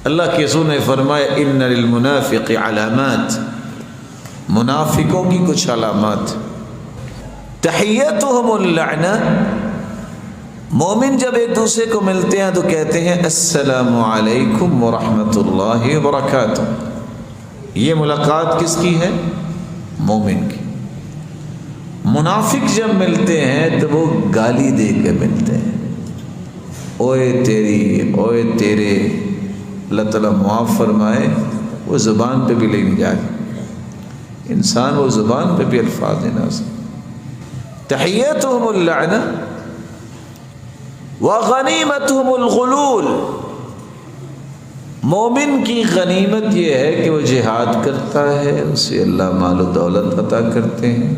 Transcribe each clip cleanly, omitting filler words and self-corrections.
اللہ کے رسول نے فرمایا ان للمنافق علامات، منافقوں کی کچھ علامات، تحیتہم اللعنہ، مومن جب ایک دوسرے کو ملتے ہیں تو کہتے ہیں السلام علیکم ورحمۃ اللہ وبرکاتہ۔ یہ ملاقات کس کی ہے؟ مومن کی۔ منافق جب ملتے ہیں تو وہ گالی دے کے ملتے ہیں، اوئے تیری، اوئے تیرے۔ اللہ تعالیٰ معاف فرمائے، وہ زبان پہ بھی لے نہیں جائے، انسان وہ زبان پہ بھی الفاظ دینا سکتا۔ تحیتہم اللعنہ وغنیمتہم الغلول، مومن کی غنیمت یہ ہے کہ وہ جہاد کرتا ہے، اسے اللہ مال و دولت عطا کرتے ہیں۔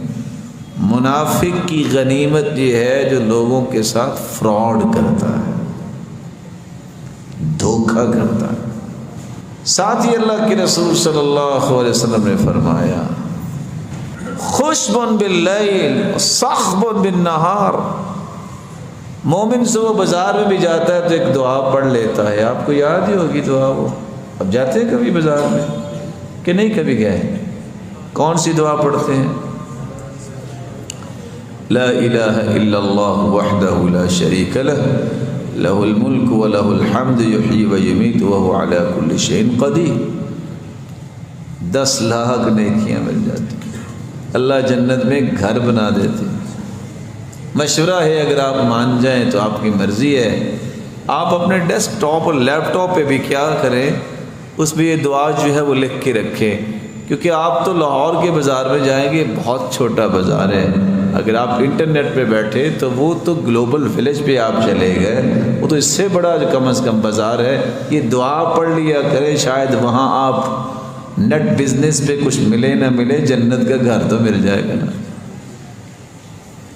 منافق کی غنیمت یہ ہے جو لوگوں کے ساتھ فراڈ کرتا ہے، دھوکہ کرتا ہے۔ ساتھ ہی اللہ کے رسول صلی اللہ علیہ وسلم نے فرمایا خشب باللیل صخب بالنہار، مومن صبح بازار میں بھی جاتا ہے تو ایک دعا پڑھ لیتا ہے، آپ کو یاد ہی ہوگی دعا وہ، اب جاتے ہیں کبھی بازار میں کہ نہیں کبھی گئے؟ کون سی دعا پڑھتے ہیں؟ لا الہ الا اللہ وحدہ لا شریک لہ لہ الملک ولہ الحمد یحیی ویمیت وہو علی کل شیء قدیر۔ 10 لاکھ نیکیاں مل جاتی، اللہ جنت میں گھر بنا دیتے۔ مشورہ ہے، اگر آپ مان جائیں تو آپ کی مرضی ہے، آپ اپنے ڈیسک ٹاپ اور لیپ ٹاپ پہ بھی کیا کریں، اس میں یہ دعا جو ہے وہ لکھ کے رکھیں، کیونکہ آپ تو لاہور کے بازار میں جائیں گے، بہت چھوٹا بازار ہے۔ اگر آپ انٹرنیٹ پہ بیٹھے تو وہ تو گلوبل ولیج پہ آپ چلے گئے، وہ تو اس سے بڑا کم از کم بازار ہے۔ یہ دعا پڑھ لیا کریں، شاید وہاں آپ نیٹ بزنس پہ کچھ ملے نہ ملے، جنت کا گھر تو مل جائے گا نا۔